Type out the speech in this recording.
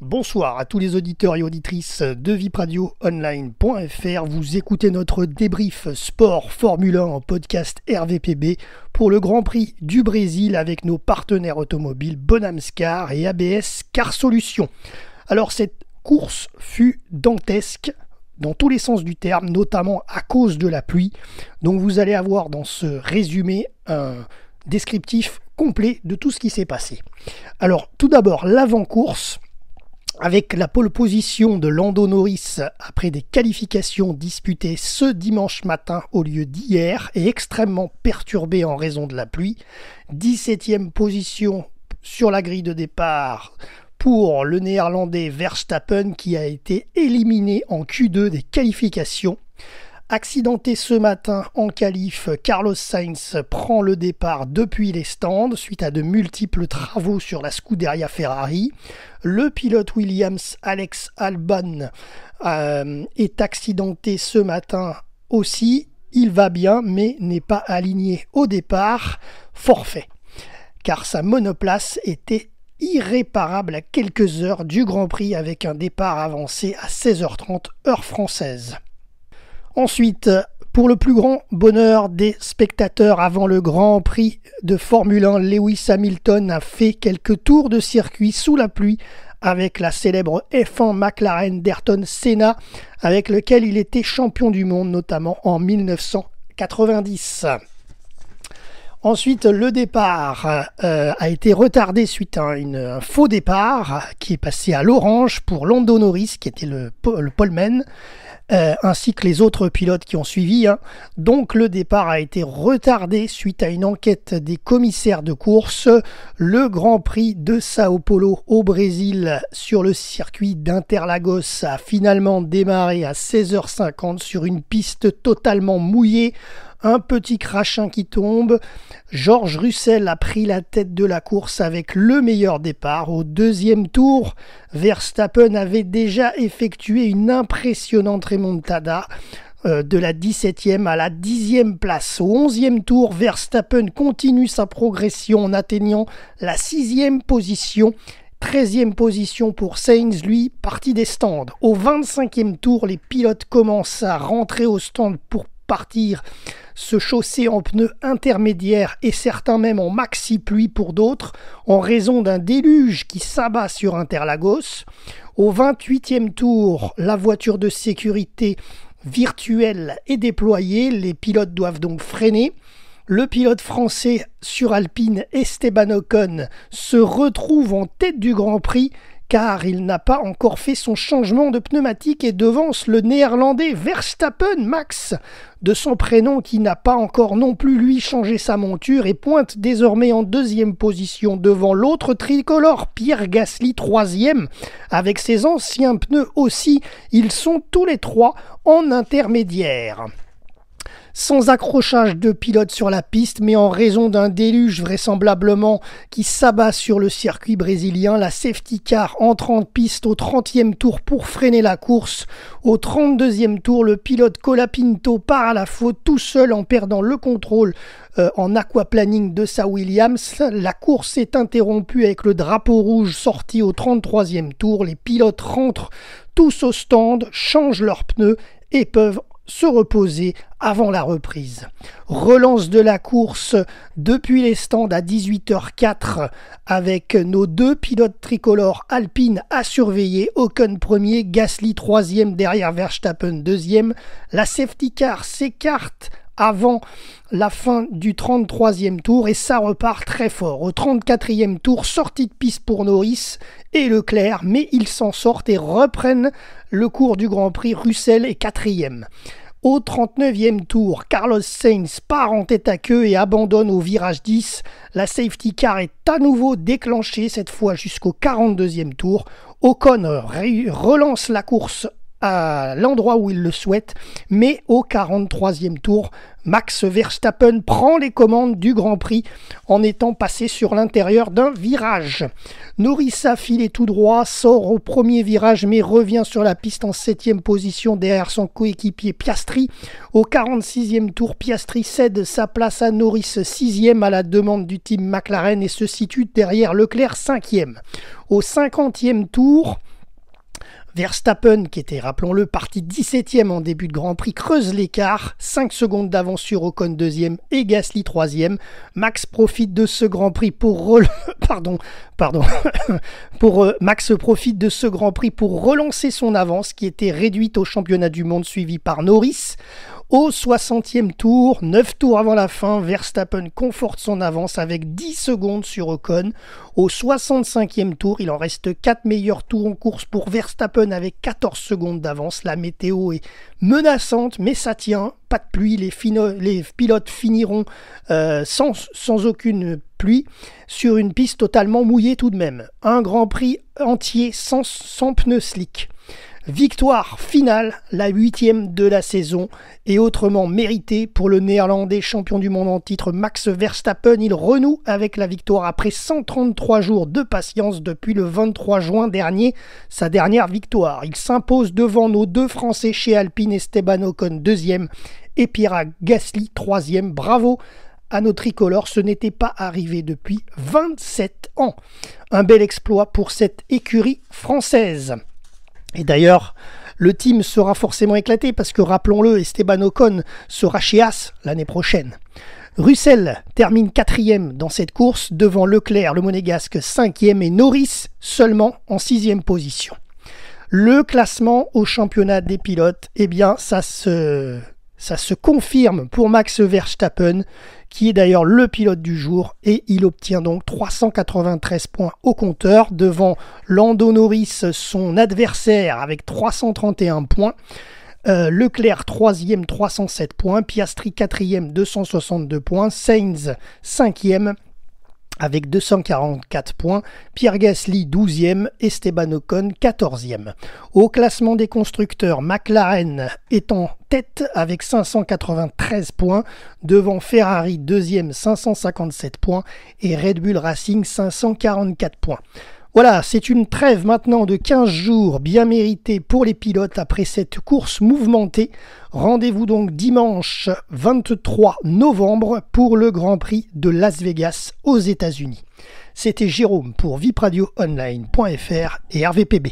Bonsoir à tous les auditeurs et auditrices de vipradioonline.fr. Vous écoutez notre débrief sport Formule 1 en podcast RVPB pour le Grand Prix du Brésil avec nos partenaires automobiles Bonamscar et ABS Car Solutions. Alors cette course fut dantesque dans tous les sens du terme, notamment à cause de la pluie. Donc vous allez avoir dans ce résumé un descriptif complet de tout ce qui s'est passé. Alors tout d'abord l'avant-course, avec la pole position de Lando Norris après des qualifications disputées ce dimanche matin au lieu d'hier et extrêmement perturbées en raison de la pluie. 17e position sur la grille de départ pour le néerlandais Verstappen qui a été éliminé en Q2 des qualifications. Accidenté ce matin en qualif, Carlos Sainz prend le départ depuis les stands suite à de multiples travaux sur la Scuderia Ferrari. Le pilote Williams Alex Albon est accidenté ce matin aussi. Il va bien mais n'est pas aligné au départ. Forfait, car sa monoplace était irréparable à quelques heures du Grand Prix avec un départ avancé à 16h30 heure française. Ensuite, pour le plus grand bonheur des spectateurs avant le Grand Prix de Formule 1, Lewis Hamilton a fait quelques tours de circuit sous la pluie avec la célèbre F1 McLaren d'Ayrton Senna, avec lequel il était champion du monde, notamment en 1990. Ensuite, le départ a été retardé suite à un faux départ qui est passé à l'orange pour Lando Norris, qui était le poleman, ainsi que les autres pilotes qui ont suivi. Donc le départ a été retardé suite à une enquête des commissaires de course. Le Grand Prix de Sao Paulo au Brésil sur le circuit d'Interlagos a finalement démarré à 16h50 sur une piste totalement mouillée. Un petit crachin qui tombe. George Russell a pris la tête de la course avec le meilleur départ. Au deuxième tour, Verstappen avait déjà effectué une impressionnante remontada de la 17e à la 10e place. Au 11e tour, Verstappen continue sa progression en atteignant la 6e position. 13e position pour Sainz, lui, parti des stands. Au 25e tour, les pilotes commencent à rentrer au stand pour partir se chausser en pneus intermédiaires et certains même en maxi pluie pour d'autres en raison d'un déluge qui s'abat sur Interlagos. Au 28e tour, la voiture de sécurité virtuelle est déployée, les pilotes doivent donc freiner. Le pilote français sur Alpine Esteban Ocon se retrouve en tête du Grand Prix car il n'a pas encore fait son changement de pneumatique et devance le néerlandais Verstappen Max de son prénom qui n'a pas encore non plus lui changé sa monture et pointe désormais en deuxième position devant l'autre tricolore Pierre Gasly 3e avec ses anciens pneus aussi. Ils sont tous les trois en intermédiaire. Sans accrochage de pilote sur la piste, mais en raison d'un déluge vraisemblablement qui s'abat sur le circuit brésilien, la safety car entre en piste au 30e tour pour freiner la course. Au 32e tour, le pilote Colapinto part à la faute tout seul en perdant le contrôle en aquaplaning de sa Williams. La course est interrompue avec le drapeau rouge sorti au 33e tour. Les pilotes rentrent tous au stand, changent leurs pneus et peuvent se reposer avant la reprise. Relance de la course depuis les stands à 18h04 avec nos deux pilotes tricolores Alpine à surveiller. Ocon premier, Gasly 3e derrière Verstappen 2e. La safety car s'écarte avant la fin du 33e tour et ça repart très fort. Au 34e tour, sortie de piste pour Norris et Leclerc, mais ils s'en sortent et reprennent le cours du Grand Prix. Russell est 4e. Au 39e tour, Carlos Sainz part en tête à queue et abandonne au virage 10. La safety car est à nouveau déclenchée, cette fois jusqu'au 42e tour. Ocon relance la course à l'endroit où il le souhaite, mais au 43e tour, Max Verstappen prend les commandes du Grand Prix en étant passé sur l'intérieur d'un virage. Norris a filé tout droit, sort au premier virage mais revient sur la piste en 7e position derrière son coéquipier Piastri. Au 46e tour, Piastri cède sa place à Norris 6e à la demande du team McLaren et se situe derrière Leclerc 5e. Au 50e tour, Verstappen, qui était, rappelons-le, parti 17e en début de Grand Prix, creuse l'écart, 5 secondes d'avance sur Ocon 2e et Gasly 3e. Max profite de ce Grand Prix pour Max profite de ce Grand Prix pour relancer son avance qui était réduite au championnat du monde suivi par Norris. Au 60e tour, 9 tours avant la fin, Verstappen conforte son avance avec 10 secondes sur Ocon. Au 65e tour, il en reste 4 meilleurs tours en course pour Verstappen avec 14 secondes d'avance. La météo est menaçante, mais ça tient. Pas de pluie, les pilotes finiront sans aucune pluie sur une piste totalement mouillée tout de même. Un Grand Prix entier sans pneus slick. Victoire finale, la 8e de la saison et autrement méritée pour le néerlandais champion du monde en titre Max Verstappen. Il renoue avec la victoire après 133 jours de patience depuis le 23 juin dernier, sa dernière victoire. Il s'impose devant nos deux Français chez Alpine, Esteban Ocon 2e et Pierre Gasly 3e. Bravo à nos tricolores, ce n'était pas arrivé depuis 27 ans. Un bel exploit pour cette écurie française. Et d'ailleurs, le team sera forcément éclaté parce que, rappelons-le, Esteban Ocon sera chez Haas l'année prochaine. Russell termine 4e dans cette course devant Leclerc, le monégasque 5e et Norris seulement en 6e position. Le classement au championnat des pilotes, eh bien, ça se confirme pour Max Verstappen, qui est d'ailleurs le pilote du jour, et il obtient donc 393 points au compteur, devant Lando Norris, son adversaire, avec 331 points, Leclerc 3e, 307 points, Piastri 4e, 262 points, Sainz 5e, avec 244 points, Pierre Gasly 12e, Esteban Ocon 14e. Au classement des constructeurs, McLaren est en tête avec 593 points, devant Ferrari 2e 557 points et Red Bull Racing 544 points. Voilà, c'est une trêve maintenant de 15 jours bien méritée pour les pilotes après cette course mouvementée. Rendez-vous donc dimanche 23 novembre pour le Grand Prix de Las Vegas aux États-Unis. C'était Jérôme pour vipradioonline.fr et RVPB.